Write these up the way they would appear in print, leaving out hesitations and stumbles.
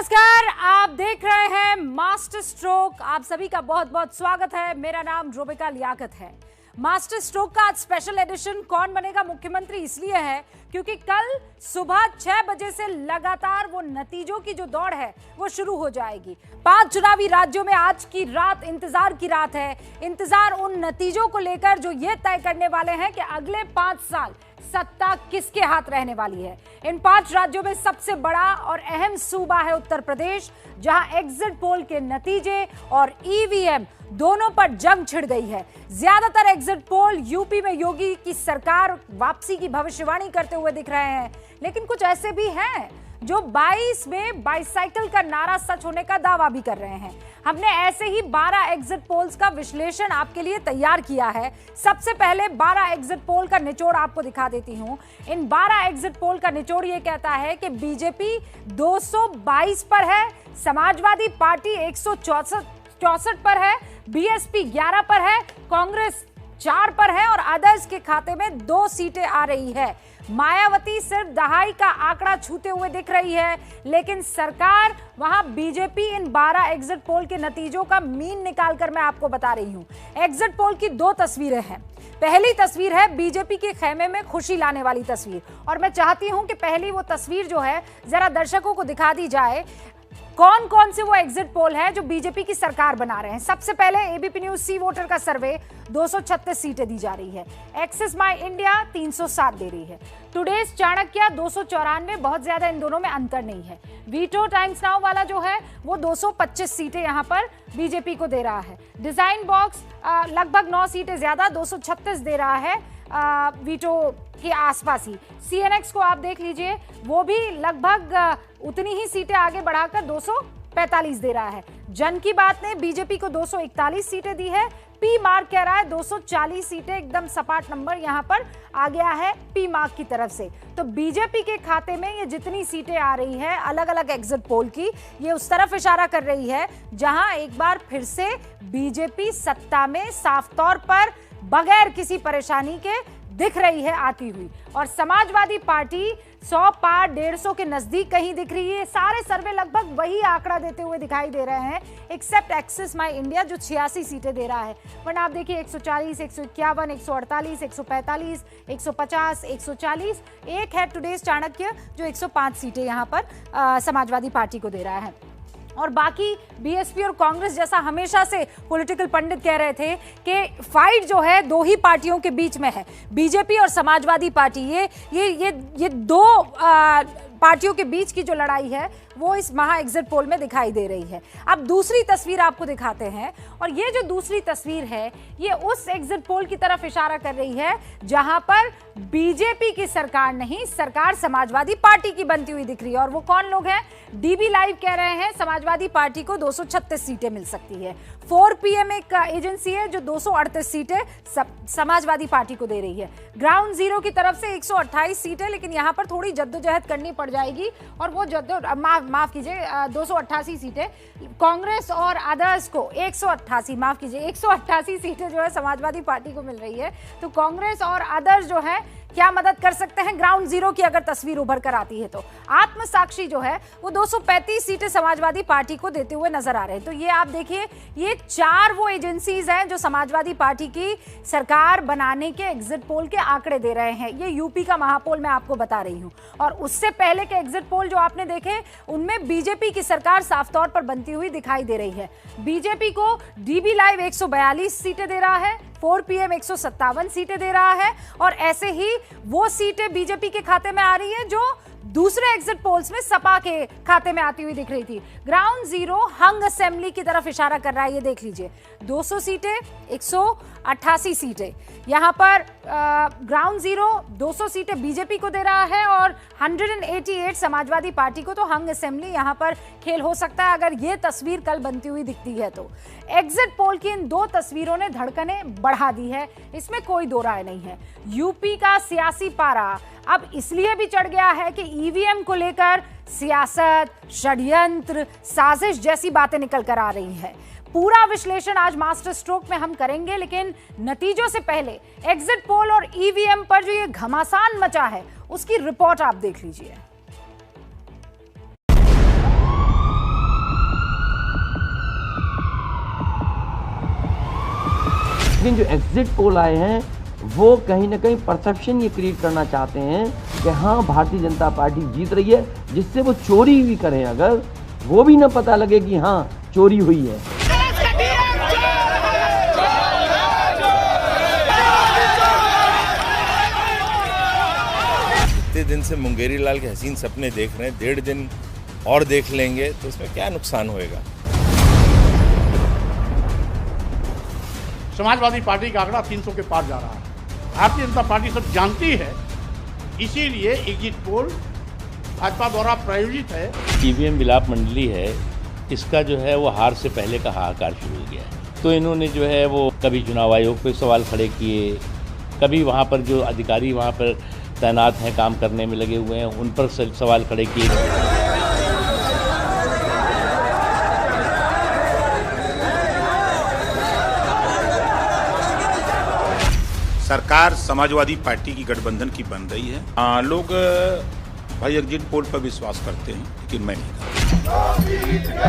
नमस्कार, आप देख रहे हैं मास्टर स्ट्रोक। आप सभी का बहुत बहुत स्वागत है। मेरा नाम रोबिका लियाकत है। मास्टर स्ट्रोक का आज स्पेशल एडिशन कौन बनेगा मुख्यमंत्री इसलिए है क्योंकि कल सुबह 6 बजे से लगातार वो नतीजों की जो दौड़ है वो शुरू हो जाएगी। 5 चुनावी राज्यों में आज की रात इंतजार की रात है। इंतजार उन नतीजों को लेकर जो ये तय करने वाले हैं कि अगले 5 साल सत्ता किसके हाथ रहने वाली है। इन 5 राज्यों में सबसे बड़ा और अहम सूबा है उत्तर प्रदेश, जहां एग्जिट पोल के नतीजे और ईवीएम दोनों पर जंग छिड़ गई है। ज्यादातर एग्जिट पोल यूपी में योगी की सरकार वापसी की भविष्यवाणी करते हुए दिख रहे हैं, लेकिन कुछ ऐसे भी हैं जो 22 में बाइसाइकिल का नारा सच होने का दावा भी कर रहे हैं। हमने ऐसे ही 12 एग्जिट पोल्स का विश्लेषण आपके लिए तैयार किया है। सबसे पहले 12 एग्जिट पोल का निचोड़ आपको दिखा देती हूं। इन 12 एग्जिट पोल का निचोड़ ये कहता है कि बीजेपी 222 पर है, समाजवादी पार्टी 164 पर है, बीएसपी 11 पर है, कांग्रेस 4 पर है और अदर्स के खाते में 2 सीटें आ रही है। मायावती सिर्फ दहाई का आंकड़ा छूते हुए दिख रही है, लेकिन सरकार वहां बीजेपी इन 12 एग्जिट पोल के नतीजों का मीन निकालकर मैं आपको बता रही हूं। एग्जिट पोल की 2 तस्वीरें हैं। पहली तस्वीर है बीजेपी के खेमे में खुशी लाने वाली तस्वीर, और मैं चाहती हूं कि पहली वो तस्वीर जो है जरा दर्शकों को दिखा दी जाए। कौन कौन से वो एग्जिट पोल है जो बीजेपी की सरकार बना रहे हैं। सबसे पहले एबीपी न्यूज सी वोटर का सर्वे 236 सीटें दी जा रही है। एक्सिस माई इंडिया 307 दे रही है। टुडेज चाणक्य 294, बहुत ज्यादा इन दोनों में अंतर नहीं है। वीटो टाइम्स नाउ वाला जो है वो 225 सीटें यहां पर बीजेपी को दे रहा है। डिजाइन बॉक्स लगभग 9 सीटें ज्यादा 236 दे रहा है वीटो के आसपास ही। सीएनएक्स को आप देख लीजिए, वो भी लगभग उतनी ही सीटें आगे बढ़ाकर 245 दे रहा है। जन की बात ने बीजेपी को 241 सीटें दी है। पी मार्क कह रहा है 240 सीटें, एकदम सपाट नंबर यहां पर आ गया है पी मार्क की तरफ से। तो बीजेपी के खाते में ये जितनी सीटें आ रही है अलग अलग एग्जिट पोल की, ये उस तरफ इशारा कर रही है जहां एक बार फिर से बीजेपी सत्ता में साफ तौर पर बगैर किसी परेशानी के दिख रही है आती हुई। और समाजवादी पार्टी 100 पार 150 के नजदीक कहीं दिख रही है। सारे सर्वे लगभग वही आंकड़ा देते हुए दिखाई दे रहे हैं, एक्सेप्ट एक्सिस माई इंडिया जो 86 सीटें दे रहा है। वरना आप देखिए 140, 151, 148, 145, 150, 140। एक है टुडेज चाणक्य जो 105 सीटें यहां पर समाजवादी पार्टी को दे रहा है। और बाकी बीएसपी और कांग्रेस, जैसा हमेशा से पॉलिटिकल पंडित कह रहे थे कि फाइट जो है 2 ही पार्टियों के बीच में है, बीजेपी और समाजवादी पार्टी। ये 2 पार्टियों के बीच की जो लड़ाई है वो इस महा एग्जिट पोल में दिखाई दे रही है। अब दूसरी तस्वीर आपको दिखाते हैं, और ये जो दूसरी तस्वीर है ये उस एग्जिट पोल की तरफ इशारा कर रही है जहां पर बीजेपी की सरकार नहीं, सरकार समाजवादी पार्टी की बनती हुई दिख रही है। और वो कौन लोग हैं? डीबी लाइव कह रहे हैं समाजवादी पार्टी को 236 सीटें मिल सकती है। 4PM एक एजेंसी है जो 238 सीटें समाजवादी पार्टी को दे रही है। ग्राउंड जीरो की तरफ से 128 सीटें, लेकिन यहां पर थोड़ी जद्दोजहद करनी पड़ जाएगी, और वो माफ कीजिए 288 सीटें कांग्रेस और अदर्स को 188 सीटें जो है समाजवादी पार्टी को मिल रही है। तो कांग्रेस और अदर्स जो है क्या मदद कर सकते हैं ग्राउंड जीरो की अगर तस्वीर उभर कर आती है तो। आत्मसाक्षी जो है वो 235 सीटें समाजवादी पार्टी को देते हुए नजर आ रहे हैं। तो ये आप देखिए, ये 4 वो एजेंसीज हैं जो समाजवादी पार्टी की सरकार बनाने के एग्जिट पोल के आंकड़े दे रहे हैं। ये यूपी का महापोल मैं आपको बता रही हूं, और उससे पहले के एग्जिट पोल जो आपने देखे उनमें बीजेपी की सरकार साफ तौर पर बनती हुई दिखाई दे रही है। बीजेपी को डीबी लाइव 142 सीटें दे रहा है, 4PM 157 सीटें दे रहा है, और ऐसे ही वो सीटें बीजेपी के खाते में आ रही है जो दूसरे एग्जिट पोल्स में सपा के खाते में आती हुई दिख रही थी। ग्राउंड जीरो हंग असेंबली की तरफ इशारा कर रहा है, ये देख लीजिए 200 सीटें, 188 सीटें यहां पर ग्राउंड जीरो 200 सीटें बीजेपी को दे रहा है और 188 समाजवादी पार्टी को। तो हंग असेंबली यहां पर खेल हो सकता है अगर ये तस्वीर कल बनती हुई दिखती है तो। एग्जिट पोल की इन 2 तस्वीरों ने धड़कनें बढ़ा दी है, इसमें कोई दो राय नहीं है। यूपी का सियासी पारा अब इसलिए भी चढ़ गया है कि ईवीएम को लेकर सियासत, षड्यंत्र, साजिश जैसी बातें निकल कर आ रही है। पूरा विश्लेषण आज मास्टर स्ट्रोक में हम करेंगे, लेकिन नतीजों से पहले एग्जिट पोल और ईवीएम पर जो ये घमासान मचा है उसकी रिपोर्ट आप देख लीजिए। लेकिन जो एग्जिट पोल आए हैं वो कहीं ना कहीं परसेप्शन ये क्रिएट करना चाहते हैं कि हाँ भारतीय जनता पार्टी जीत रही है, जिससे वो चोरी भी करें अगर वो भी ना पता लगे कि हाँ चोरी हुई है। इतने दिन से मुंगेरी लाल के हसीन सपने देख रहे हैं, 1.5 दिन और देख लेंगे तो इसमें क्या नुकसान होएगा। समाजवादी पार्टी का आंकड़ा 300 के पार जा रहा है। भारतीय जनता पार्टी सब जानती है, इसीलिए एग्जिट पोल भाजपा द्वारा प्रायोजित है। ईवीएम विलाप मंडली है, इसका जो है वो हार से पहले का हाहाकार शुरू हो गया है। तो इन्होंने जो है वो कभी चुनाव आयोग पे सवाल खड़े किए, कभी वहाँ पर जो अधिकारी वहाँ पर तैनात हैं काम करने में लगे हुए हैं उन पर सवाल खड़े किए। सरकार समाजवादी पार्टी की गठबंधन की बन रही है। लोग भाई एग्जिट पोल पर विश्वास करते हैं, लेकिन मैं नहीं करता।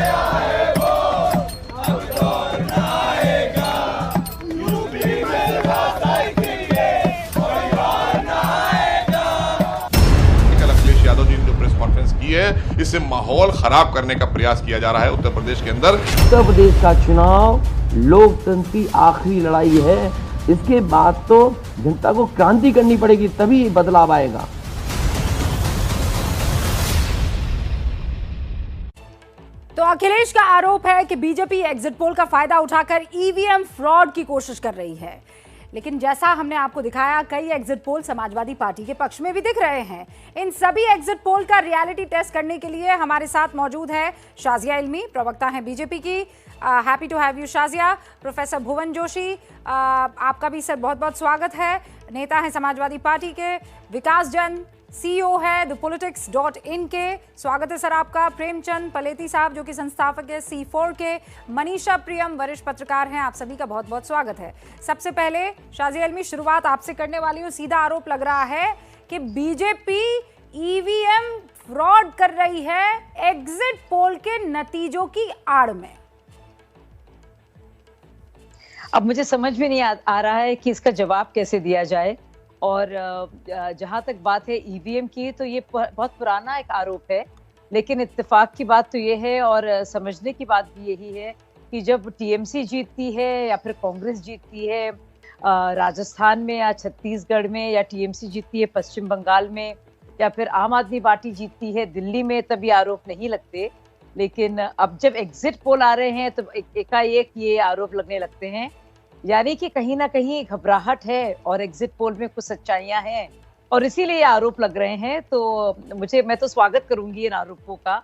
अखिलेश यादव जी ने जो प्रेस कॉन्फ्रेंस की है, इससे माहौल खराब करने का प्रयास किया जा रहा है उत्तर प्रदेश के अंदर। उत्तर प्रदेश का चुनाव लोकतंत्र की आखिरी लड़ाई है। इसके बाद तो जनता को क्रांति करनी पड़ेगी, तभी बदलाव आएगा। तो अखिलेश का आरोप है कि बीजेपी एग्जिट पोल का फायदा उठाकर ईवीएम फ्रॉड की कोशिश कर रही है। लेकिन जैसा हमने आपको दिखाया, कई एग्जिट पोल समाजवादी पार्टी के पक्ष में भी दिख रहे हैं। इन सभी एग्जिट पोल का रियलिटी टेस्ट करने के लिए हमारे साथ मौजूद है शाजिया इल्मी, प्रवक्ता हैं बीजेपी की। Happy to have you Shazia. Professor Bhuvan Joshi, आपका भी सर बहुत बहुत स्वागत है। नेता हैं समाजवादी पार्टी के। विकास जैन, CEO है thepolitics.in के, स्वागत है सर आपका। प्रेमचंद पलेती साहब जो कि संस्थापक है C4 के। मनीषा प्रियम, वरिष्ठ पत्रकार हैं। आप सभी का बहुत बहुत स्वागत है। सबसे पहले शाजिया इल्मी, शुरुआत आपसे करने वाली हूँ। सीधा आरोप लग रहा है कि बीजेपी ईवीएम फ्रॉड कर रही है एग्जिट पोल के नतीजों की आड़ में। अब मुझे समझ में नहीं आ रहा है कि इसका जवाब कैसे दिया जाए। और जहां तक बात है ईवीएम की, तो ये बहुत पुराना एक आरोप है। लेकिन इत्तेफाक की बात तो ये है और समझने की बात भी यही है कि जब टीएमसी जीतती है या फिर कांग्रेस जीतती है राजस्थान में या छत्तीसगढ़ में, या टीएमसी जीतती है पश्चिम बंगाल में, या फिर आम आदमी पार्टी जीतती है दिल्ली में, तब ये आरोप नहीं लगते। लेकिन अब जब एग्जिट पोल आ रहे हैं तो एकाएक ये आरोप लगने लगते हैं। यानी कि कहीं ना कहीं घबराहट है और एग्जिट पोल में कुछ सच्चाइयां हैं और इसीलिए आरोप लग रहे हैं। तो मैं तो स्वागत करूंगी इन आरोपों का,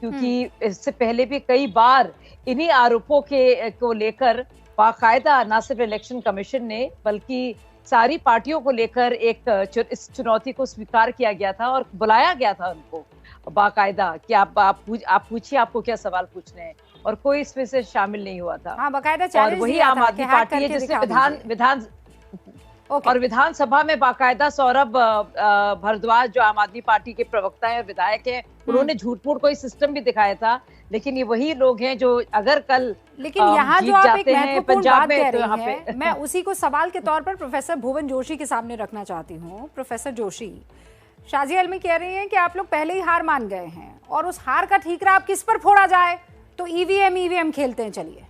क्योंकि इससे पहले भी कई बार इन्हीं आरोपों को लेकर बाकायदा ना सिर्फ इलेक्शन कमीशन ने बल्कि सारी पार्टियों को लेकर इस चुनौती को स्वीकार किया गया था और बुलाया गया था उनको बाकायदा कि आप पूछिए, आपको क्या सवाल पूछने हैं, और कोई इसमें से शामिल नहीं हुआ था। हाँ, बाकायदा और वही आम आदमी पार्टी है जिसने और विधानसभा में बाकायदा सौरभ भारद्वाज जो आम आदमी पार्टी के प्रवक्ता हैं और विधायक हैं, उन्होंने झूठ मूठ कोई सिस्टम भी दिखाया था। लेकिन ये वही लोग हैं जो अगर कल यहाँ जो आप एक महत्वपूर्ण बात कह तो रही हैं, मैं उसी को सवाल के तौर पर प्रोफेसर भुवन जोशी के सामने रखना चाहती हूँ। प्रोफेसर जोशी, शाजिया इल्मी कह रही हैं कि आप लोग पहले ही हार मान गए हैं और उस हार का ठीकरा आप किस पर फोड़ा जाए, तो ईवीएम खेलते हैं। चलिए,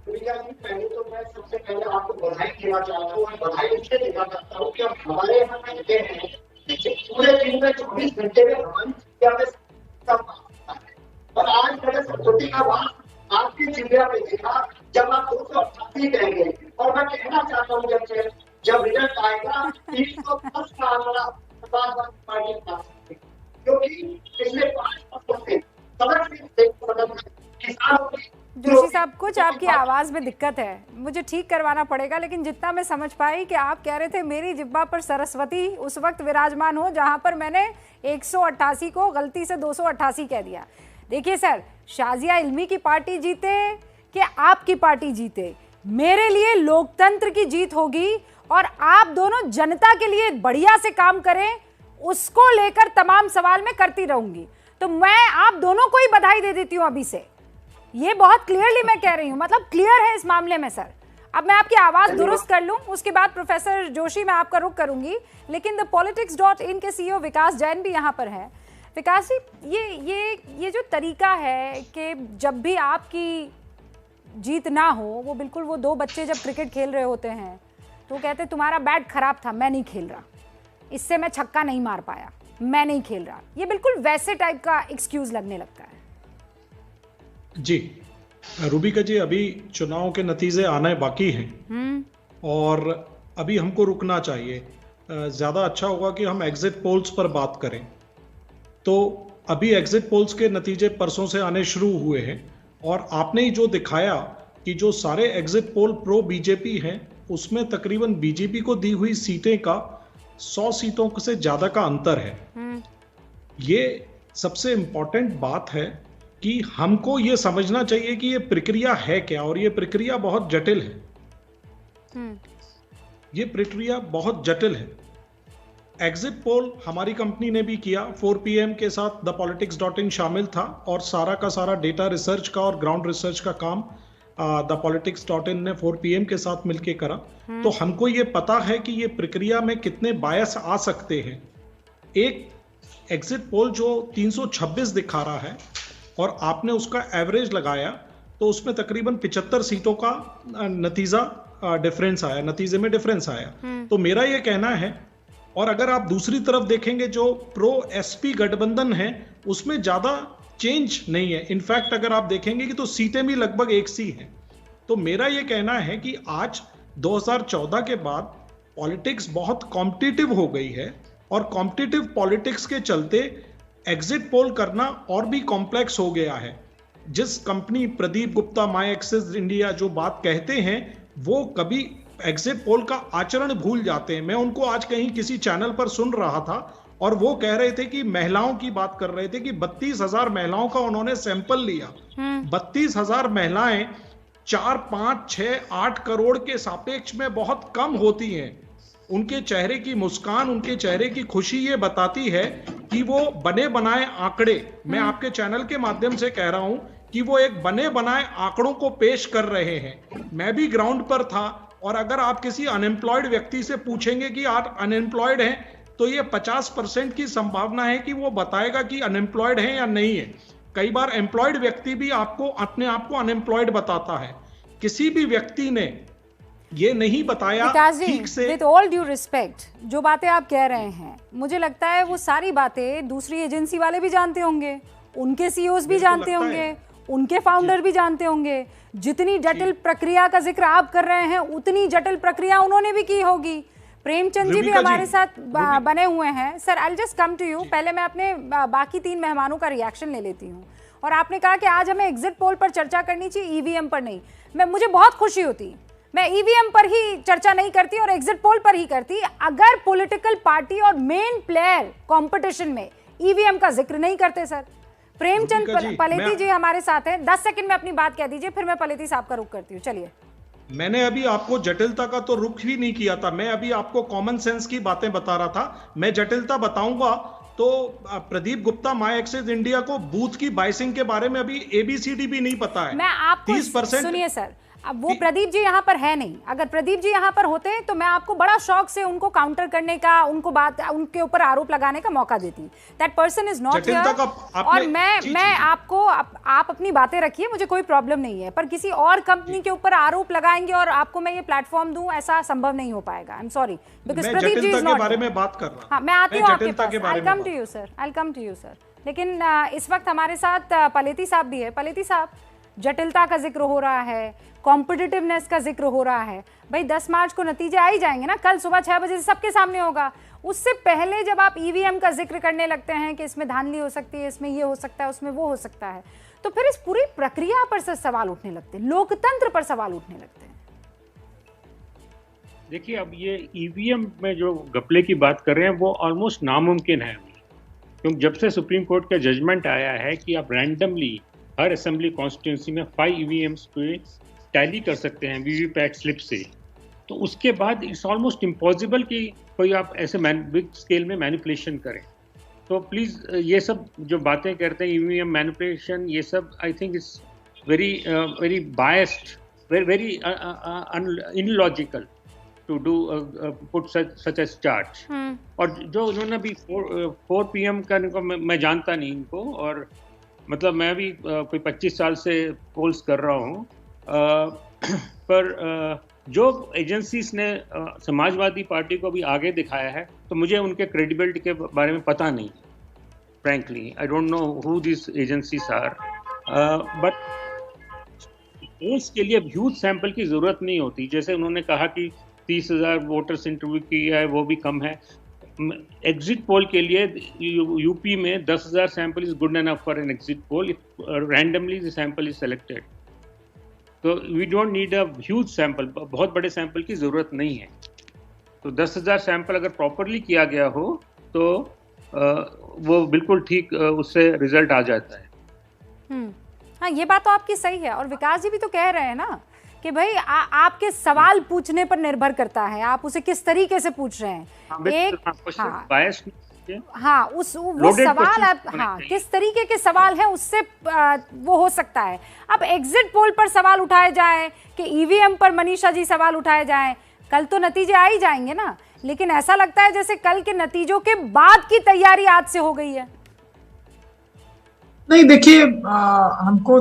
पहले तो मैं सबसे पहले आपको बधाई देना चाहता हूँ और बधाई इसलिए देना चाहता हूँ कि अब हमारे यहाँ कहते हैं कि पूरे दिन में 24 घंटे में हमारी जिंदगी में और आज मैंने सरस्वती का बात आपकी जिंदगी में देखा जब आप 288 कहेंगे, और मैं कहना चाहता हूँ जब रिजल्ट आएगा 310 का आंकड़ा समाजवादी पार्टी बना सकते, क्योंकि पिछले 5 वर्षों से जोशी साहब, कुछ आपकी आवाज में दिक्कत है, मुझे ठीक करवाना पड़ेगा। लेकिन जितना मैं समझ पाई कि आप कह रहे थे मेरी जिब्बा पर सरस्वती उस वक्त विराजमान हो जहां पर मैंने 188 को गलती से 288 कह दिया। देखिए सर, शाजिया इल्मी की पार्टी जीते कि आपकी पार्टी जीते, मेरे लिए लोकतंत्र की जीत होगी और आप दोनों जनता के लिए बढ़िया से काम करें, उसको लेकर तमाम सवाल मैं करती रहूंगी। तो मैं आप दोनों को ही बधाई दे देती हूं अभी से, ये बहुत क्लियरली मैं कह रही हूं, मतलब क्लियर है इस मामले में। सर, अब मैं आपकी आवाज दुरुस्त कर लूं, उसके बाद प्रोफेसर जोशी मैं आपका रुख करूंगी, लेकिन thepolitics.in के सीईओ विकास जैन भी यहाँ पर है। विकास जी, ये जो तरीका है कि जब भी आपकी जीत ना हो, वो बिल्कुल वो दो बच्चे जब क्रिकेट खेल रहे होते हैं तो कहते तुम्हारा बैट खराब था, मैं नहीं खेल रहा, इससे मैं छक्का नहीं मार पाया, मैं नहीं खेल रहा, ये बिल्कुल वैसे टाइप का एक्सक्यूज लगने लगता है। जी रूबिका जी, अभी चुनाव के नतीजे आने बाकी हैं और अभी हमको रुकना चाहिए। ज़्यादा अच्छा होगा कि हम एग्जिट पोल्स पर बात करें। तो अभी एग्जिट पोल्स के नतीजे परसों से आने शुरू हुए हैं और आपने ही जो दिखाया कि जो सारे एग्जिट पोल प्रो बीजेपी हैं उसमें तकरीबन बीजेपी को दी हुई सीटें का 100 सीटों से ज़्यादा का अंतर है। ये सबसे इम्पोर्टेंट बात है कि हमको ये समझना चाहिए कि ये प्रक्रिया है क्या, और ये प्रक्रिया बहुत जटिल है। ये प्रक्रिया बहुत जटिल है। एग्जिट पोल हमारी कंपनी ने भी किया, 4 PM के साथ thepolitics.in शामिल था और सारा का सारा डेटा रिसर्च का और ग्राउंड रिसर्च का काम thepolitics.in ने 4 PM के साथ मिलकर करा। तो हमको ये पता है कि ये प्रक्रिया में कितने बायस आ सकते हैं। एक एग्जिट पोल जो 326 दिखा रहा है और आपने उसका एवरेज लगाया तो उसमें तकरीबन 75 सीटों का नतीजा डिफरेंस आया, नतीजे में डिफरेंस आया। तो मेरा ये कहना है, और अगर आप दूसरी तरफ देखेंगे जो प्रो एसपी गठबंधन है उसमें ज्यादा चेंज नहीं है। इनफैक्ट अगर आप देखेंगे कि तो सीटें भी लगभग एक सी हैं। तो मेरा ये कहना है कि आज 2014 के बाद पॉलिटिक्स बहुत कॉम्पिटिटिव हो गई है और कॉम्पिटिटिव पॉलिटिक्स के चलते एग्जिट पोल करना और भी कॉम्प्लेक्स हो गया है। जिस कंपनी प्रदीप गुप्ता माई एक्सिस इंडिया जो बात कहते हैं वो कभी एग्जिट पोल का आचरण भूल जाते हैं। मैं उनको आज कहीं किसी चैनल पर सुन रहा था और वो कह रहे थे कि महिलाओं की बात कर रहे थे कि 32,000 महिलाओं का उन्होंने सैंपल लिया। 32,000 महिलाएं 4, 5, 6, 8 करोड़ के सापेक्ष में बहुत कम होती हैं। उनके चेहरे की मुस्कान, उनके चेहरे की खुशी ये बताती है कि वो बने बनाए आंकड़े, मैं आपके चैनल के माध्यम से कह रहा हूं कि वो एक बने बनाए आंकड़ों को पेश कर रहे हैं। मैं भी ग्राउंड पर था और अगर आप किसी अनएम्प्लॉयड व्यक्ति से पूछेंगे कि आप अनएम्प्लॉयड हैं तो ये 50% की संभावना है कि वो बताएगा कि अनएम्प्लॉयड है या नहीं है। कई बार एम्प्लॉयड व्यक्ति भी आपको अपने आप को अनएम्प्लॉयड बताता है। किसी भी व्यक्ति ने ये नहीं बताया ठीक से। विद ऑल ड्यू रिस्पेक्ट, जो बातें आप कह रहे हैं मुझे लगता है वो सारी बातें दूसरी एजेंसी वाले भी जानते होंगे, उनके सीईओज भी जानते होंगे, उनके फाउंडर भी जानते होंगे। जितनी जटिल प्रक्रिया का जिक्र आप कर रहे हैं उतनी जटिल प्रक्रिया उन्होंने भी की होगी। प्रेमचंद जी भी हमारे साथ बने हुए हैं। Sir I will just come to you. पहले मैं अपने बाकी 3 मेहमानों का रिएक्शन ले लेती हूँ। और आपने कहा कि आज हमें एग्जिट पोल पर चर्चा करनी चाहिए, ईवीएम पर नहीं। मुझे बहुत खुशी होती, मैं ईवीएम पर ही चर्चा नहीं करती और एग्जिट पोल पर ही करती अगर पॉलिटिकल पार्टी और मेन प्लेयर कंपटीशन में ईवीएम का जिक्र नहीं करते। सर प्रेमचंद पलेती जी हमारे साथ हैं। 10 सेकंड में अपनी बात कह दीजिए, फिर मैं पलेती साहब का रुख करती हूँ। चलिए। मैंने अभी आपको जटिलता का तो रुख ही नहीं किया था, मैं अभी आपको कॉमन सेंस की बातें बता रहा था। मैं जटिलता बताऊंगा तो प्रदीप गुप्ता माई एक्सिस इंडिया को बूथ की बाइसिंग के बारे में अभी ABCD भी नहीं पता है। मैं आपको 30%। सुनिए सर, अब वो प्रदीप जी यहाँ पर है नहीं। अगर प्रदीप जी यहाँ पर होते तो मैं आपको बड़ा शौक से उनको काउंटर करने का, उनके ऊपर आरोप लगाने का मौका देती। That person is not here. और मैं आपको आप अपनी बातें रखिए, मुझे कोई प्रॉब्लम नहीं है, पर किसी और कंपनी के ऊपर आरोप लगाएंगे और आपको मैं ये प्लेटफॉर्म दूं, ऐसा संभव नहीं हो पाएगा। I am sorry, because Pradeep ji is not बारे में बात कर रहा। हाँ, मैं आती हूँ आपके पास। I come to you sir, I come to you sir. लेकिन इस वक्त हमारे साथ पलेती साहब भी है। पलेती साहब, जटिलता का जिक्र हो रहा है, कॉम्पिटिटिवनेस का जिक्र हो रहा है। भाई 10 मार्च को नतीजे आ ही जाएंगे ना, कल सुबह 6 बजे से सबके सामने होगा। उससे पहले जब आप ईवीएम का जिक्र करने लगते हैं कि इसमें धांधली हो सकती है, इसमें ये हो सकता है, उसमें वो हो सकता है, तो फिर इस पूरी प्रक्रिया पर से सवाल उठने लगते हैं, लोकतंत्र पर सवाल उठने लगते हैं। देखिए, अब ये ईवीएम में जो घपले की बात कर रहे हैं वो ऑलमोस्ट नामुमकिन है, क्योंकि जब से सुप्रीम कोर्ट का जजमेंट आया है कि आप रैंडमली हर असेंबली कॉन्स्टिट्यूंसी में 5 ईवीएम्स पे टैली कर सकते हैं वीवीपैट स्लिप से, तो उसके बाद इट्स ऑलमोस्ट इम्पॉसिबल कि कोई आप ऐसे बिग स्केल में मैनिपुलेशन करें। तो प्लीज़ ये सब जो बातें करते हैं ईवीएम मैनिपुलेशन, ये सब I think is very biased very illogical to do put such as charts. और जो उन्होंने भी 4 PM का मैं जानता नहीं इनको, और मतलब मैं भी कोई 25 साल से पोल्स कर रहा हूँ, पर जो एजेंसीज ने समाजवादी पार्टी को भी आगे दिखाया है, तो मुझे उनके क्रेडिबिलिटी के बारे में पता नहीं। Frankly I don't know who this agencies are, but polls के लिए ह्यूज सैंपल की जरूरत नहीं होती। जैसे उन्होंने कहा कि 30,000 वोटर्स इंटरव्यू किया है, वो भी कम है। एग्जिट पोल के लिए यूपी में 10,000 sample is good enough for an exit poll if randomly the sample is selected. तो we don't need a huge sample, बहुत बड़े सैंपल की जरूरत नहीं है। तो 10,000 सैंपल अगर प्रॉपरली किया गया हो तो वो बिल्कुल ठीक उससे रिजल्ट आ जाता है। हाँ, ये बात तो आपकी सही है, और विकास जी भी तो कह रहे हैं ना कि भाई आपके सवाल पूछने पर निर्भर करता है, आप उसे किस तरीके से पूछ रहे हैं। वो सवाल आप किस तरीके के सवाल है उससे वो हो सकता है। अब एग्जिट पोल पर सवाल उठाए जाए कि ईवीएम पर मनीषा जी सवाल उठाए जाए, कल तो नतीजे आ ही जाएंगे ना, लेकिन ऐसा लगता है जैसे कल के नतीजों के बाद की तैयारी आज से हो गई है। नहीं, देखिए, हमको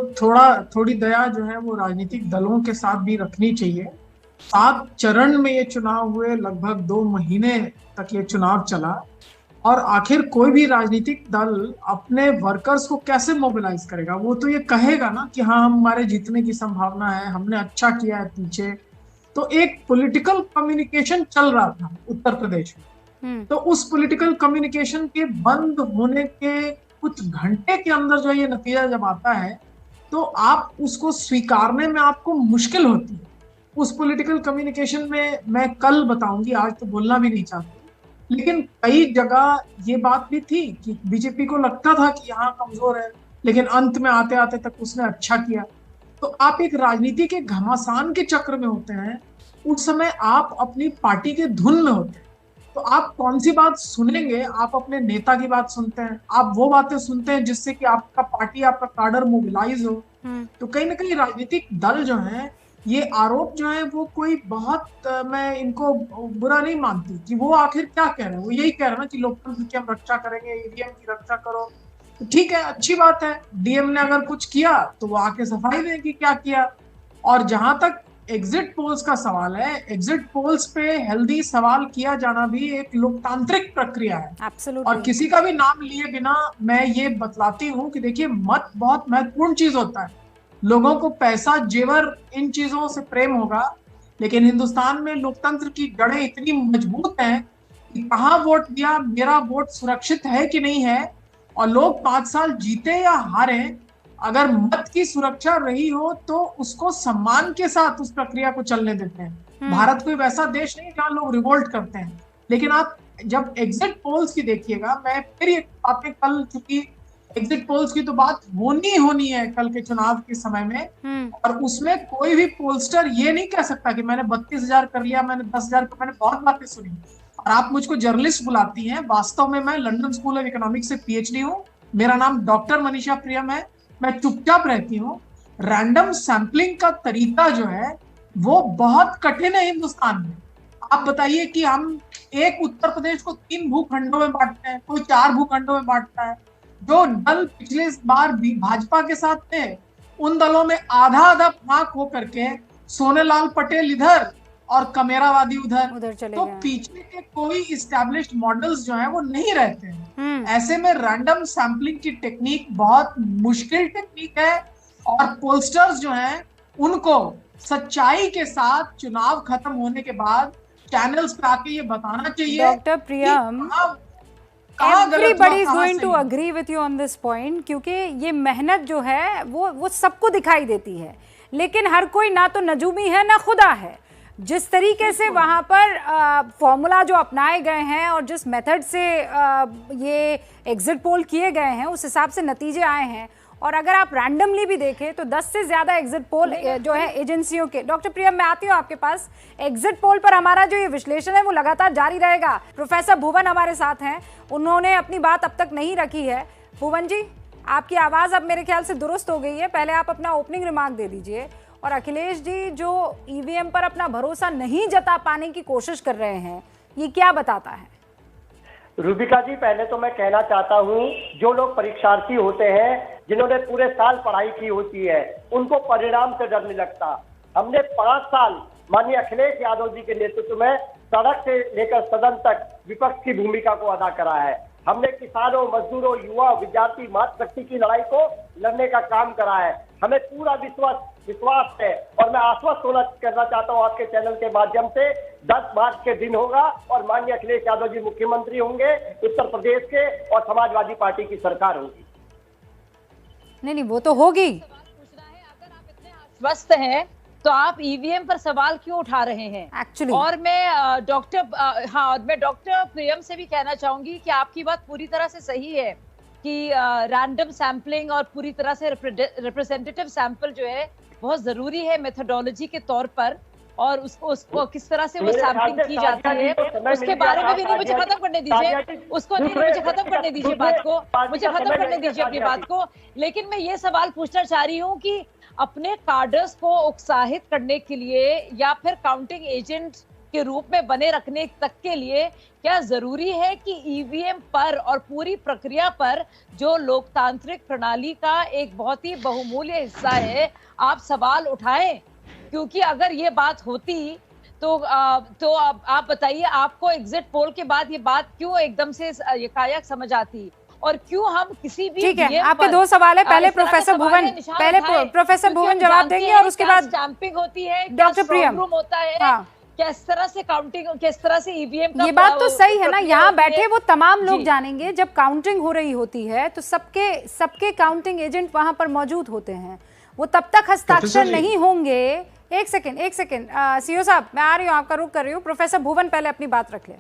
थोड़ी दया जो है वो राजनीतिक दलों के साथ भी रखनी चाहिए। 7 चरण में ये चुनाव हुए, लगभग 2 महीने तक ये चुनाव चला, और आखिर कोई भी राजनीतिक दल अपने वर्कर्स को कैसे मोबिलाइज करेगा? वो तो ये कहेगा ना कि हाँ, हमारे जीतने की संभावना है, हमने अच्छा किया है पीछे। तो एक पॉलिटिकल कम्युनिकेशन चल रहा था उत्तर प्रदेश में, तो उस पॉलिटिकल कम्युनिकेशन के बंद होने के कुछ घंटे के अंदर जो ये नतीजा जब आता है, तो आप उसको स्वीकारने में आपको मुश्किल होती है। उस पॉलिटिकल कम्युनिकेशन में मैं कल बताऊंगी, आज तो बोलना भी नहीं चाहती, लेकिन कई जगह ये बात भी थी कि बीजेपी को लगता था कि यहाँ कमजोर है, लेकिन अंत में आते आते तक उसने अच्छा किया। तो आप एक राजनीति के घमासान के चक्र में होते हैं, उस समय आप अपनी पार्टी के धुन में होते हैं, तो आप कौन सी बात सुनेंगे? आप अपने नेता की बात सुनते हैं, आप वो बातें सुनते हैं जिससे कि आपका पार्टी, आपका काडर मोबिलाइज हो। तो कहीं ना कहीं राजनीतिक दल जो है, ये आरोप जो है वो कोई बहुत मैं इनको बुरा नहीं मानती कि वो आखिर क्या कह रहे हैं। वो यही कह रहे हैं ना कि लोकतंत्र की हम रक्षा करेंगे, ईवीएम की रक्षा करो। तो ठीक है, अच्छी बात है, डीएम ने अगर कुछ किया तो वो आके सफाई दें कि क्या किया। और जहां तक एग्जिट पोल्स का सवाल है, एग्जिट पोल्स पे हेल्दी सवाल किया जाना भी एक लोकतांत्रिक प्रक्रिया है। Absolutely. और किसी का भी नाम लिए बिना मैं ये बतलाती हूँ कि देखिए, मत बहुत महत्वपूर्ण चीज होता है। लोगों को पैसा, जेवर, इन चीजों से प्रेम होगा, लेकिन हिंदुस्तान में लोकतंत्र की जड़ें इतनी मजबूत हैं कि कहाँ वोट दिया, मेरा वोट सुरक्षित है कि नहीं है, और लोग 5 साल जीते या हारे, अगर मत की सुरक्षा रही हो तो उसको सम्मान के साथ उस प्रक्रिया को चलने देते हैं। भारत कोई वैसा देश नहीं जहां लोग रिवोल्ट करते हैं। लेकिन आप जब एग्जिट पोल्स की देखिएगा, मैं फिर ये बातें कल, चूंकि एग्जिट पोल्स की तो बात होनी है कल के चुनाव के समय में, और उसमें कोई भी पोलस्टर ये नहीं कह सकता कि मैंने 32,000 कर लिया, मैंने 10,000 कर, मैंने बहुत बातें सुनी। और आप मुझको जर्नलिस्ट बुलाती हैं, वास्तव में मैं लंदन स्कूल ऑफ इकोनॉमिक्स से PhD हूँ, मेरा नाम डॉक्टर मनीषा प्रियम है, मैं चुपचाप रहती हूँ। रैंडम सैंपलिंग का तरीका जो है वो बहुत कठिन है हिंदुस्तान में। आप बताइए कि हम एक उत्तर प्रदेश को 3 भूखंडों में बांटते हैं, कोई 4 भूखंडों में बांटता है। जो दल पिछले बार भी भाजपा के साथ थे, उन दलों में आधा फांक हो करके सोनेलाल पटेल इधर और कमेरावादी उधर चले तो पीछे के कोई इस्टेब्लिश्ड मॉडल्स जो है वो नहीं रहते हैं। ऐसे में रैंडम सैंपलिंग की टेक्निक बहुत मुश्किल टेक्निक है, और पोलस्टर्स जो हैं उनको सच्चाई के साथ चुनाव खत्म होने के बाद चैनल्स पे आके ये बताना चाहिए। Doctor Priyam, everybody is going to agree with you on this point, क्योंकि ये मेहनत जो है वो सबको दिखाई देती है, लेकिन हर कोई ना तो नजूमी है ना खुदा है। जिस तरीके से वहाँ पर फॉर्मूला जो अपनाए गए हैं और जिस मेथड से ये एग्जिट पोल किए गए हैं, उस हिसाब से नतीजे आए हैं। और अगर आप रैंडमली भी देखें तो 10 से ज़्यादा एग्जिट पोल जो है एजेंसियों के। डॉक्टर प्रियम, मैं आती हूँ आपके पास। एग्जिट पोल पर हमारा जो ये विश्लेषण है वो लगातार जारी रहेगा। प्रोफेसर भुवन हमारे साथ हैं, उन्होंने अपनी बात अब तक नहीं रखी है। भुवन जी, आपकी आवाज़ अब मेरे ख्याल से दुरुस्त हो गई है, पहले आप अपना ओपनिंग रिमार्क दे दीजिए और अखिलेश जी जो ईवीएम पर अपना भरोसा नहीं जता पाने की कोशिश कर रहे हैं, ये क्या बताता है? रूबिका जी, पहले तो मैं कहना चाहता हूँ, जो लोग परीक्षार्थी होते हैं, जिन्होंने पूरे साल पढ़ाई की होती है, उनको परिणाम से डर नहीं लगता। हमने 5 साल माननीय अखिलेश यादव जी के नेतृत्व में सड़क से लेकर सदन तक विपक्ष की भूमिका को अदा करा है। हमने किसानों, मजदूरों, युवा, विद्यार्थी, मातृशक्ति की लड़ाई को लड़ने का काम करा है। हमें पूरा विश्वास है और मैं आश्वस्त करना चाहता हूं आपके चैनल के माध्यम से, 10 मार्च के दिन होगा और माननीय अखिलेश यादव जी मुख्यमंत्री होंगे उत्तर प्रदेश के और समाजवादी पार्टी की सरकार होगी। नहीं, वो तो होगी। स्वस्थ हैं तो आप ईवीएम पर सवाल क्यों उठा रहे हैं एक्चुअली? और मैं डॉक्टर प्रियम से भी कहना चाहूंगी कि आपकी बात पूरी तरह से सही है कि रैंडम सैंपलिंग और पूरी तरह से रिप्रेजेंटेटिव सैंपल जो है बहुत जरूरी है मेथोडोलॉजी के तौर पर, और उसको किस तरह से वो सैंपलिंग की जाती है उसके बारे में भी नहीं। मुझे खत्म करने दीजिए उसको, नहीं मुझे खत्म करने दीजिए बात को, मुझे खत्म करने दीजिए अपनी बात को। लेकिन मैं ये सवाल पूछना चाह रही हूँ कि अपने कार्डर्स को उत्साहित करने के लिए या फिर काउंटिंग एजेंट के रूप में बने रखने तक के लिए क्या जरूरी है कि ईवीएम पर और पूरी प्रक्रिया पर जो लोकतांत्रिक प्रणाली का एक बहुत ही बहुमूल्य हिस्सा है आप सवाल उठाएं? क्योंकि अगर ये बात होती तो आप बताइए, आपको एग्जिट पोल के बाद ये बात क्यों एकदम से यकायक समझ आती और क्यों हम किसी भी? ठीक है, आपके 2 सवाल है। पहले प्रोफेसर भुवन जवाब देंगे और उसके बाद स्टैंपिंग होती है, डॉक्टर प्रियम होता है, किस तरह से काउंटिंग, किस तरह से ईवीएम। ये बात तो सही है ना, यहाँ बैठे वो तमाम लोग जानेंगे जब काउंटिंग हो रही होती है तो सबके काउंटिंग एजेंट वहां पर मौजूद होते हैं, वो तब तक हस्ताक्षर नहीं होंगे। एक सेकंड सीओ साहब, मैं आ रही हूँ, आपका रुख कर रही हूँ। प्रोफेसर भुवन पहले अपनी बात रख ले।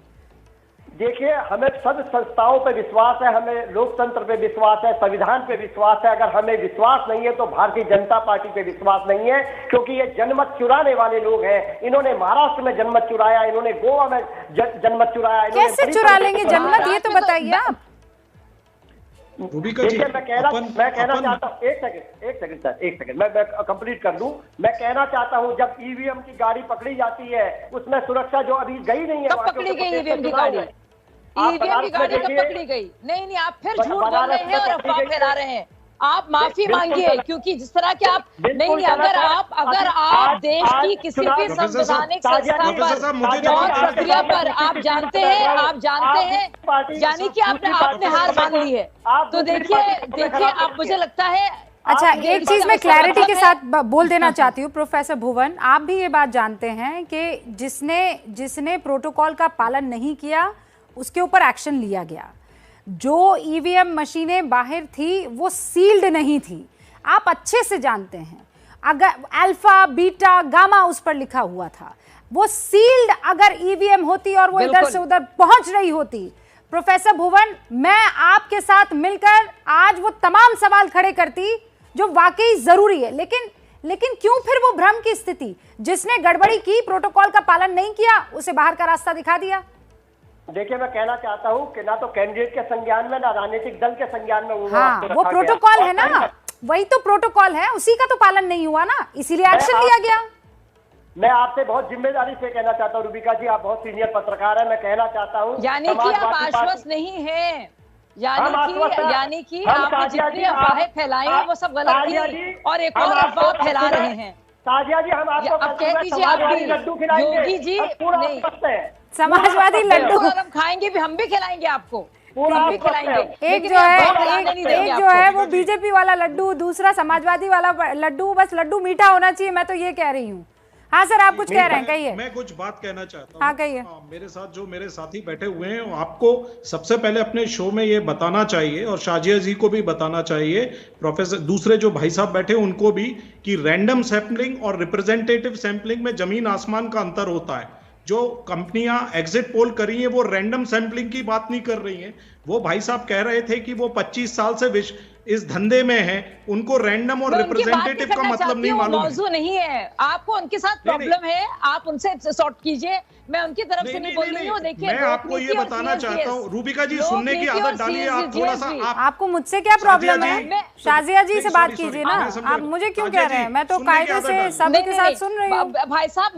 देखिए, हमें सब संस्थाओं पे विश्वास है, हमें लोकतंत्र पे विश्वास है, संविधान पे विश्वास है। अगर हमें विश्वास नहीं है तो भारतीय जनता पार्टी पे विश्वास नहीं है, क्योंकि ये जनमत चुराने वाले लोग हैं। इन्होंने महाराष्ट्र में जनमत चुराया, इन्होंने गोवा में जनमत चुराया। कैसे चुरा लेंगे जनमत, ये तो बताइए आप। देखिए, मैं कहना चाहता हूँ, एक सेकंड मैं कंप्लीट कर लूं। मैं कहना चाहता हूँ, जब ईवीएम की गाड़ी पकड़ी जाती है उसमें सुरक्षा जो अभी गई नहीं है, कब पकड़ी गई ईवीएम की गाड़ी? ईवीएम की गाड़ी कब पकड़ी गई? नहीं, आप फिर झूठ बोल रहे हैं और अफवाह फैला रहे हैं। आप माफी मांगिए, क्योंकि जिस तरह के आप नहीं, अगर आप देश की किसी भी संवैधानिक संस्था पर और प्रक्रिया पर आप जानते हैं यानी कि आपने हार मान ली है, तो देखिए आप, मुझे लगता है। अच्छा, एक चीज मैं क्लैरिटी के साथ बोल देना चाहती हूँ प्रोफेसर भुवन, आप भी ये बात जानते हैं कि जिसने प्रोटोकॉल का पालन नहीं किया उसके ऊपर एक्शन लिया गया। जो ईवीएम मशीनें बाहर थी वो सील्ड नहीं थी, आप अच्छे से जानते हैं। अगर अल्फा, बीटा, गामा उस पर लिखा हुआ था, वो सील्ड अगर ईवीएम होती और वो इधर से उधर पहुंच रही होती, प्रोफेसर भुवन, मैं आपके साथ मिलकर आज वो तमाम सवाल खड़े करती जो वाकई जरूरी है। लेकिन क्यों फिर वो भ्रम की स्थिति? जिसने गड़बड़ी की, प्रोटोकॉल का पालन नहीं किया, उसे बाहर का रास्ता दिखा दिया। देखिए, मैं कहना चाहता हूँ कि ना तो कैंडिडेट के संज्ञान में ना राजनीतिक दल के संज्ञान में वो प्रोटोकॉल है ना, वही तो प्रोटोकॉल है, उसी का तो पालन नहीं हुआ ना, इसीलिए एक्शन लिया गया। मैं आपसे बहुत जिम्मेदारी से कहना चाहता हूँ रूबिका जी, आप बहुत सीनियर पत्रकार हैं, मैं कहना चाहता हूँ, यानी कि आप आश्वस्त नहीं हैं, यानी कि आप जितनी अफवाहें फैलाई हैं वो सब गलत थी और एक और अफवाह फैला रहे हैं। ताजिया जी, हम आपको कह दीजिए, आप भी योगी जी नहीं, समाजवादी लड्डू हम खाएंगे भी, हम भी खिलाएंगे आपको, भी खिलाएंगे। एक जो है वो बीजेपी वाला लड्डू, दूसरा समाजवादी वाला लड्डू, बस लड्डू मीठा होना चाहिए, मैं तो ये कह रही हूँ। हाँ सर, आप कुछ कह रहे हैं, कहिए। मैं कुछ बात कहना चाहता हूँ। हाँ, कहिए। मेरे साथ जो मेरे साथी बैठे हुए हैं, आपको सबसे पहले अपने शो में ये बताना चाहिए और शाजिया जी को भी बताना चाहिए, प्रोफेसर दूसरे जो भाई साहब बैठे उनको भी, कि रैंडम सैंपलिंग और रिप्रेजेंटेटिव सैंपलिंग में जमीन आसमान का अंतर होता है। जो कंपनियां एग्जिट पोल कर रही हैं वो रैंडम सैंपलिंग की बात नहीं कर रही हैं। वो भाई साहब कह रहे थे कि वो 25 साल से इस धंधे में है, उनको रैंडम और रिप्रेजेंटेटिव का मतलब नहीं मालूम है। मौजूद नहीं है, आपको उनके साथ प्रॉब्लम है, आप उनसे सॉर्ट कीजिए। मैं उनकी तरफ से नहीं बोल रही हूँ। देखिए मैं आपको ये बताना चाहता हूँ, रूबिका जी सुनने की आदत डालिए आप थोड़ा सा। आपको मुझसे क्या प्रॉब्लम है? शाजिया जी से बात कीजिए ना, आप मुझे क्यों कह रहे हैं? मैं तो कायदे से सभी के साथ सुन रही हूँ। भाई साहब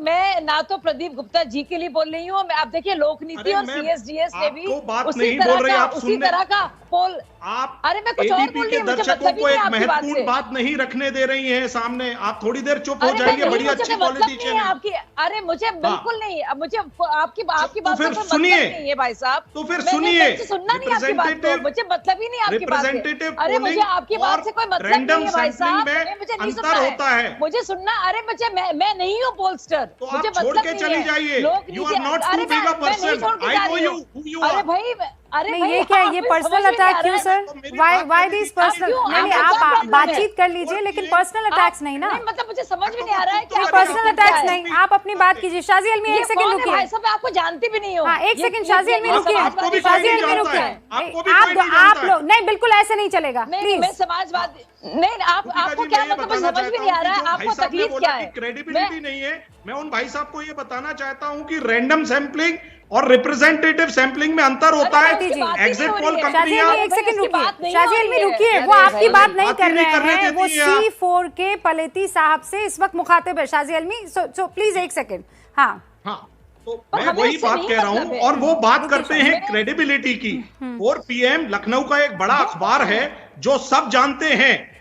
मैं ना तो प्रदीप गुप्ता जी के लिए बोल रही हूँ, आप देखिए लोक नीति और CSDS ने भी उसी तरह का पोल। आप अरे मैं कुछ और बोल रही हूँ, दर्शकों को एक महत्वपूर्ण बात नहीं रखने दे रही हैं सामने। आप थोड़ी देर चुप हो जाइए, बड़ी अच्छी पॉलिटिशियन है आपकी। अरे मुझे बिल्कुल नहीं, मुझे आपकी बात से कोई मतलब नहीं है भाई साहब। तो फिर सुनिए, सुनना नहीं आपकी बात को, मुझे मतलब ही नहीं आपकी बात से। अरे मुझे आपकी बात से कोई मतलब नहीं है भाई साहब, मुझे नहीं सुनना होता है, मुझे सुनना। अरे मुझे मैं नहीं हूँ पोलस्टर, मुझे छोड़ के चली जाइए। You are not too big a person, I know you who you are. अरे नहीं, ये क्या, ये पर्सनल अटैक क्यों सर? Why this personal? नहीं, आप बातचीत कर लीजिए, लेकिन पर्सनल अटैक्स नहीं ना। मतलब मुझे समझ में नहीं आ रहा है कि पर्सनल अटैक्स नहीं, आप अपनी बात कीजिए। शाजी अलमी एक सेकंड रुकिए। भाई साहब आपको जानती भी नहीं हो। हाँ, एक सेकंड शाजी अलमी रुकिए, शाजी अलमी रुकिए। आप लोग नहीं, बिल्कुल ऐसे नहीं चलेगा। नहीं, मैं समाजवाद नहीं, आपको क्या मतलब मुझे समझ में नहीं आ रहा है, आपको तकलीफ क्या है? क्रेडिबिलिटी नहीं है। मैं उन भाई साहब को ये बताना चाहता हूँ कि रैंडम सैंपलिंग और रिप्रेजेंटेटिव सैंपलिंग में अंतर होता है। एग्जिट पोल कंपनियां, एक सेकंड रुकिए, शाजी अलमी रुकिए, वो आपकी बात नहीं कर रहे हैं, वो C4 के पलेती साहब से इस वक्त मुखातिब है शाजी अलमी। सो प्लीज एक सेकंड। हाँ, तो मैं वही बात कह रहा हूँ, और वो बात करते हैं क्रेडिबिलिटी की। 4 PM लखनऊ का एक बड़ा अखबार है जो सब जानते हैं।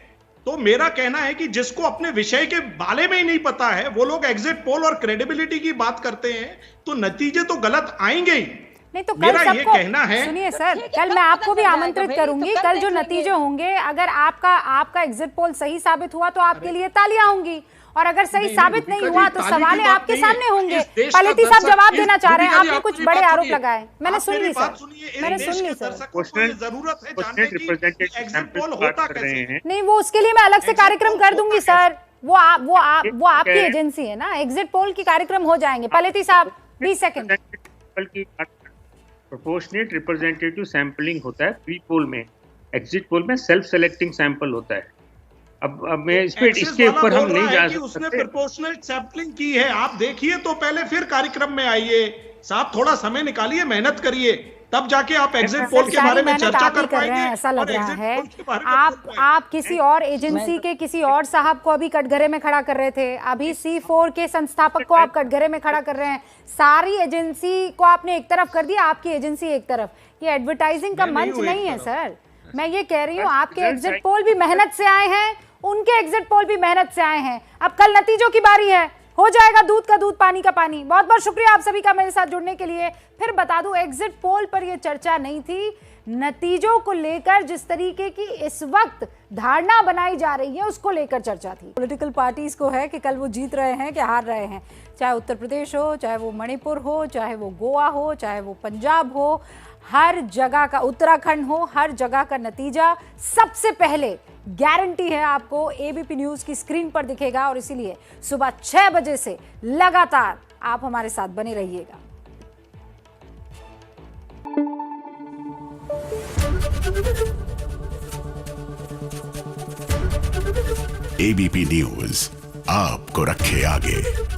तो मेरा कहना है कि जिसको अपने विषय के बारे में ही नहीं पता है, वो लोग एग्जिट पोल और क्रेडिबिलिटी की बात करते हैं, तो नतीजे तो गलत आएंगे ही। नहीं तो मेरा ये कहना है, सुनिए सर, कल मैं आपको भी आमंत्रित करूंगी। कल जो नतीजे होंगे, अगर आपका एग्जिट पोल सही साबित हुआ तो आपके लिए तालियां होंगी, और अगर सही साबित नहीं हुआ तो सवाल आपके सामने होंगे। पलेती साहब जवाब देना चाह रहे हैं, आपने कुछ बड़े आरोप लगाए। मैंने सुन ली सर, मैंने सुन ली सर। जरूरत है जानने की एग्जिट पोल होता कैसे है। नहीं, वो उसके लिए मैं अलग से कार्यक्रम कर दूंगी सर। वो आपकी एजेंसी है ना, एग्जिट पोल की कार्यक्रम हो जाएंगे। पलेती साहब 20 सेकंड। प्रोपोर्शनेट रिप्रेजेंटेटिव सैंपलिंग होता है प्री पोल में, एग्जिट पोल में सेल्फ सेलेक्टिंग सैंपल होता है। अब मैं इसके ऊपर हम नहीं जा सकते। उसने प्रोपोर्शनेट सैंपलिंग की है, आप देखिए तो पहले, फिर कार्यक्रम में आइए। साहब थोड़ा समय निकालिए, मेहनत करिए, तब जाके आप एग्जिट पोल के बारे में चर्चा कर पाएंगे। ऐसा लग रहा है आप किसी और एजेंसी के किसी और साहब को अभी कटघरे में खड़ा कर रहे थे, अभी C4 के संस्थापक को आप कटघरे में खड़ा कर रहे हैं। सारी एजेंसी को आपने एक तरफ कर दिया, आपकी एजेंसी एक तरफ। ये एडवर्टाइजिंग का मंच नहीं है सर। मैं ये कह रही हूँ, आपके एग्जिट पोल भी मेहनत से आए हैं, उनके एग्जिट पोल भी मेहनत से आए हैं। अब कल नतीजों की बारी है, हो जाएगा दूध का दूध पानी का पानी। बहुत बहुत शुक्रिया आप सभी का मेरे साथ जुड़ने के लिए। फिर बता दूं, एग्जिट पोल पर यह चर्चा नहीं थी, नतीजों को लेकर जिस तरीके की इस वक्त धारणा बनाई जा रही है उसको लेकर चर्चा थी। पॉलिटिकल पार्टीज को है कि कल वो जीत रहे हैं कि हार रहे हैं, चाहे उत्तर प्रदेश हो, चाहे वो मणिपुर हो, चाहे वो गोवा हो, चाहे वो पंजाब हो, हर जगह का, उत्तराखंड हो, हर जगह का नतीजा सबसे पहले गारंटी है आपको ABP न्यूज की स्क्रीन पर दिखेगा। और इसीलिए सुबह 6 बजे से लगातार आप हमारे साथ बने रहिएगा। ABP न्यूज आपको रखे आगे।